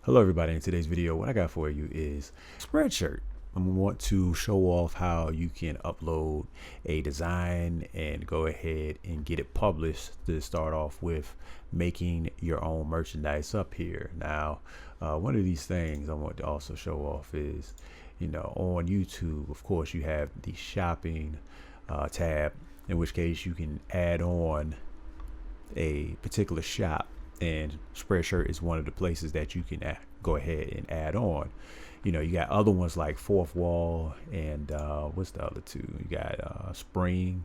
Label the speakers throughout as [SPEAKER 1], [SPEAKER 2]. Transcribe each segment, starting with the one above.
[SPEAKER 1] Hello everybody, in today's video what I got for you is Spreadshirt. I'm going to want to show off how you can upload a design and go ahead and get it published to start off with making your own merchandise up here. Now one of these things I want to also show off is, on YouTube, of course, you have the shopping tab, in which case you can add on a particular shop, and Spreadshirt is one of the places that you can go ahead and add on. You got other ones like Fourth Wall and what's the other two? You got Spring,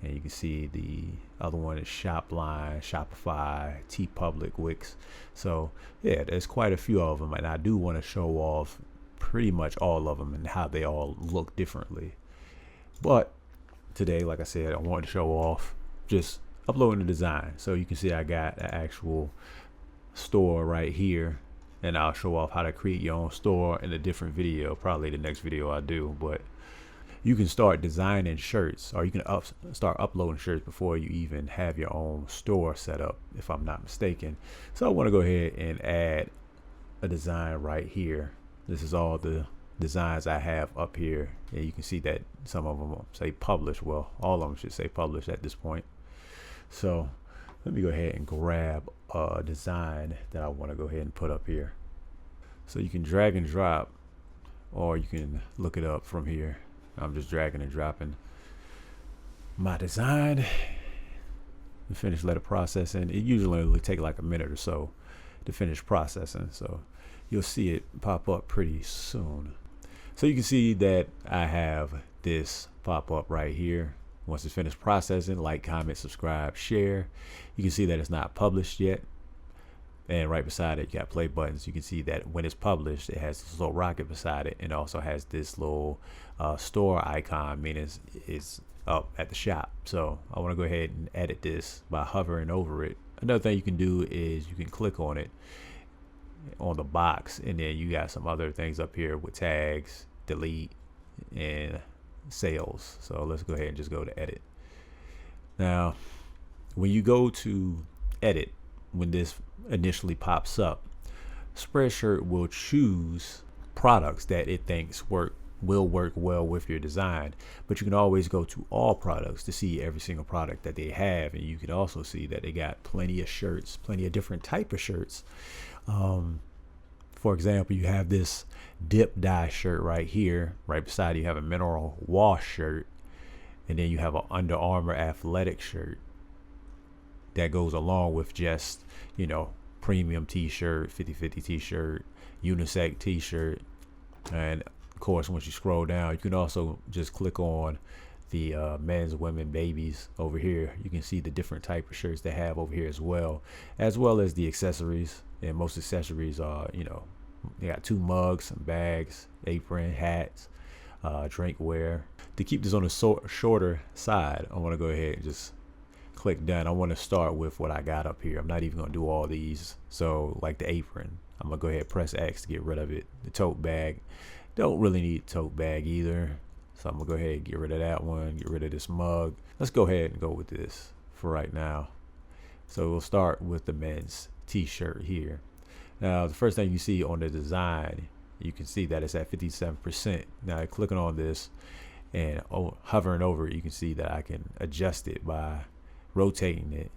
[SPEAKER 1] and you can see the other one is Shopline, Shopify, TeePublic, Wix. So yeah, there's quite a few of them, and I do want to show off pretty much all of them and how they all look differently. But today, like I said, I wanted to show off just uploading the design. So you can see I got an actual store right here, and I'll show off how to create your own store in a different video, probably the next video I do. But you can start designing shirts, or you can start uploading shirts before you even have your own store set up, if I'm not mistaken. So I want to go ahead and add a design right here. This is all the designs I have up here, and you can see that some of them say publish. Well, all of them should say publish at this point. So let me go ahead and grab a design that I want to go ahead and put up here. So you can drag and drop, or you can look it up from here. I'm just dragging and dropping my design. The finished letter processing. It usually will take like a minute or so to finish processing, so you'll see it pop up pretty soon. So you can see that I have this pop up right here. Once it's finished processing, like, comment, subscribe, share. You can see that it's not published yet, and right beside it you got play buttons. You can see that when it's published, it has this little rocket beside it, and also has this little store icon, meaning it's up at the shop. So I want to go ahead and edit this by hovering over it. Another thing you can do is you can click on it on the box, and then you got some other things up here with tags, delete, and sales. So let's go ahead and just go to edit. Now when you go to edit, when this initially pops up, Spreadshirt will choose products that it thinks will work well with your design, but you can always go to all products to see every single product that they have, and you can also see that they got plenty of shirts, plenty of different type of shirts. For example, you have this dip dye shirt right here. Right beside you have a mineral wash shirt, and then you have an Under Armour athletic shirt that goes along with just, premium t-shirt, 50/50 t-shirt, unisex t-shirt. And of course, once you scroll down, you can also just click on the men's, women, babies over here. You can see the different type of shirts they have over here, as well as the accessories. And most accessories are, they got 2 mugs, some bags, apron, hats, drinkware. To keep this on the shorter side, I want to go ahead and just click done. I want to start with what I got up here. I'm not even going to do all these. So like the apron, I'm going to go ahead and press X to get rid of it. The tote bag, don't really need a tote bag either. So I'm going to go ahead and get rid of that one, get rid of this mug. Let's go ahead and go with this for right now. So we'll start with the men's t-shirt here. Now the first thing you see on the design, you can see that it's at 57%. Now clicking on this and hovering over it, you can see that I can adjust it by rotating it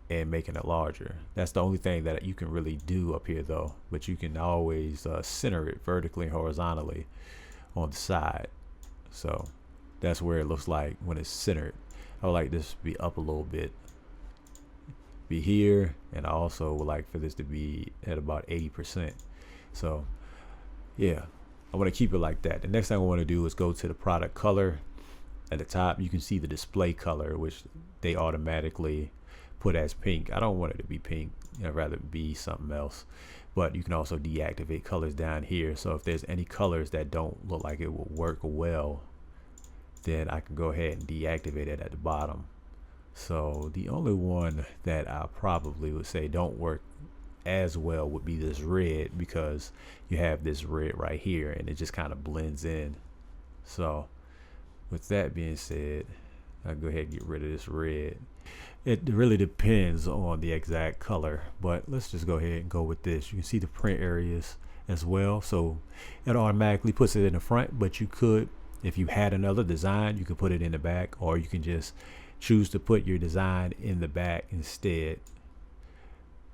[SPEAKER 1] and making it larger. That's the only thing that you can really do up here though, but you can always center it vertically and horizontally on the side. So that's where it looks like when it's centered. I would like this to be up a little bit, be here, and I also would like for this to be at about 80%. So yeah, I want to keep it like that. The next thing I want to do is go to the product color. At the top you can see the display color, which they automatically put as pink. I don't want it to be pink, I'd rather it be something else. But you can also deactivate colors down here, so if there's any colors that don't look like it will work well, then I can go ahead and deactivate it at the bottom. So the only one that I probably would say don't work as well would be this red, because you have this red right here and it just kind of blends in. So with that being said, I'll go ahead and get rid of this red. It really depends on the exact color, but let's just go ahead and go with this. You can see the print areas as well, so it automatically puts it in the front, but you could, if you had another design, you could put it in the back, or you can just choose to put your design in the back instead,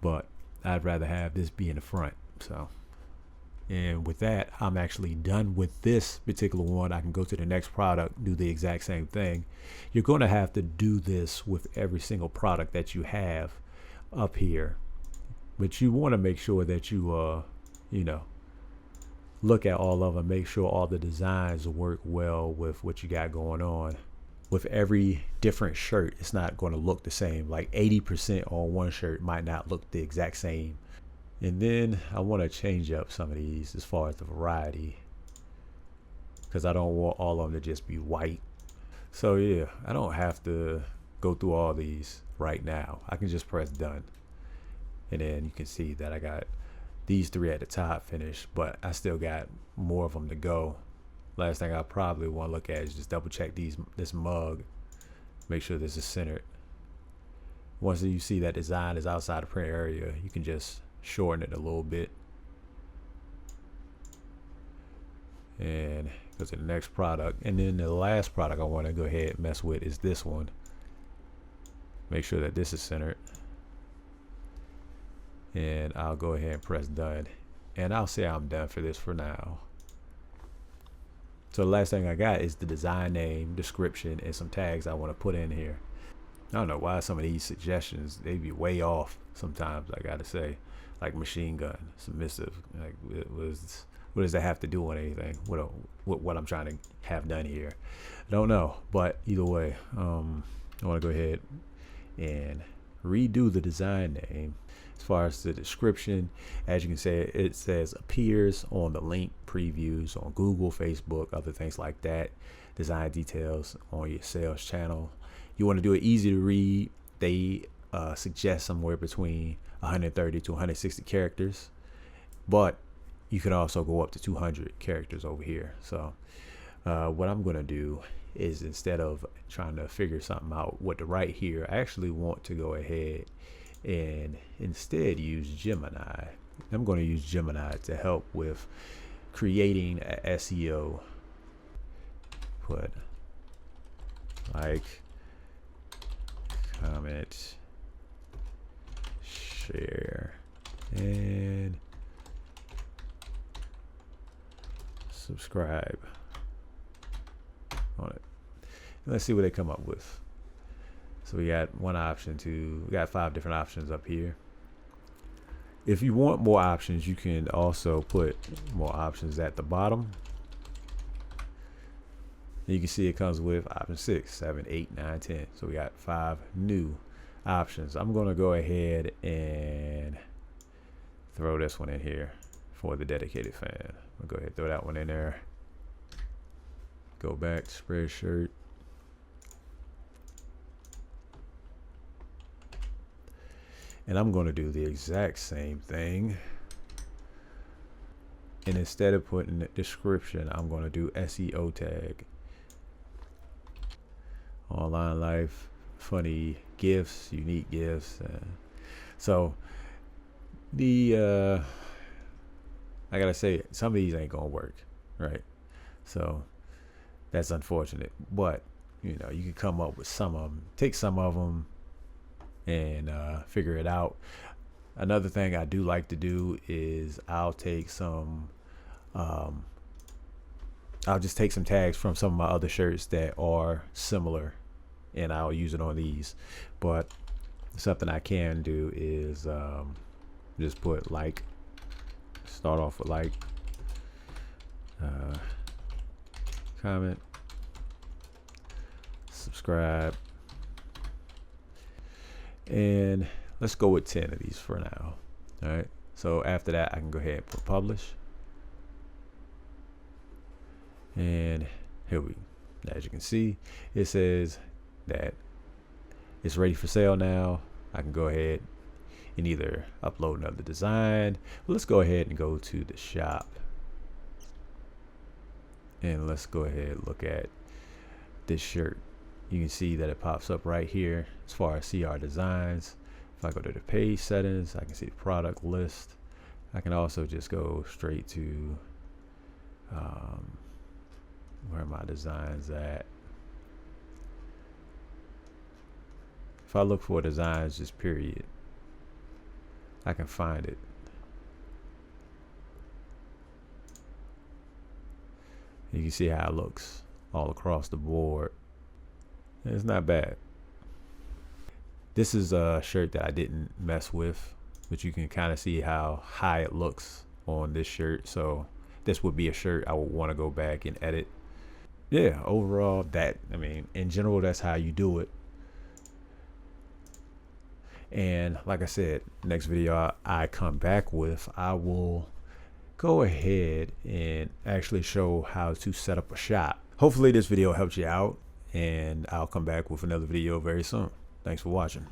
[SPEAKER 1] but I'd rather have this be in the front. So, and with that, I'm actually done with this particular one. I can go to the next product, do the exact same thing. You're going to have to do this with every single product that you have up here, but you want to make sure that you you know, look at all of them, make sure all the designs work well with what you got going on. With every different shirt, it's not going to look the same. Like 80% on one shirt might not look the exact same. And then I want to change up some of these as far as the variety, because I don't want all of them to just be white. So yeah, I don't have to go through all these right now. I can just press done. And then you can see that I got these 3 at the top finished, but I still got more of them to go. Last thing I probably want to look at is just double check this mug, make sure this is centered. Once you see that design is outside the print area, you can just shorten it a little bit and go to the next product. And then the last product I want to go ahead and mess with is this one. Make sure that this is centered, and I'll go ahead and press done, and I'll say I'm done for this for now. So the last thing I got is the design name, description, and some tags I want to put in here. I don't know why some of these suggestions, they be way off sometimes, I gotta say. Like machine gun, submissive. Like, what does that have to do with anything? What I'm trying to have done here? I don't know, but either way, I want to go ahead and redo the design name. As far as the description, as you can see, it says appears on the link previews on Google, Facebook, other things like that. Design details on your sales channel. You want to do it easy to read. They suggest somewhere between 130 to 160 characters, but you can also go up to 200 characters over here. So what I'm going to do is, instead of trying to figure something out what to write here, I actually want to go ahead and instead use Gemini. I'm going to use Gemini to help with creating a SEO. Put like, comment, share, and subscribe on it. Let's see what they come up with. So we got one option we got 5 different options up here. If you want more options, you can also put more options at the bottom. You can see it comes with option 6, 7, 8, 9, 10. So we got 5 new options. I'm going to go ahead and throw this one in here for the dedicated fan. I'll go ahead and throw that one in there. Go back, Spreadshirt. And I'm going to do the exact same thing. And instead of putting the description, I'm going to do SEO tag. Online life, funny gifts, unique gifts. So the I gotta say, some of these ain't gonna work, right? So that's unfortunate, but you know, you can come up with some of them, take some of them and figure it out. Another thing I do like to do is I'll take some I'll just take some tags from some of my other shirts that are similar, and I'll use it on these. But something I can do is just put like, start off with like, comment, subscribe, and let's go with 10 of these for now. All right, so after that I can go ahead and put publish, and here we, as you can see, it says that it's ready for sale now. I can go ahead and either upload another design. Let's go ahead and go to the shop, and let's go ahead and look at this shirt. you can see that it pops up right here as far as see our designs. If I go to the page settings, I can see the product list. I can also just go straight to where are my designs at. If I look for designs, just period, I can find it. You can see how it looks all across the board. It's not bad. This is a shirt that I didn't mess with, but you can kind of see how high it looks on this shirt. So this would be a shirt I would want to go back and edit. Yeah, overall, in general, that's how you do it. And like I said, next video I come back with, I will go ahead and actually show how to set up a shop. Hopefully this video helped you out, and I'll come back with another video very soon. Thanks for watching.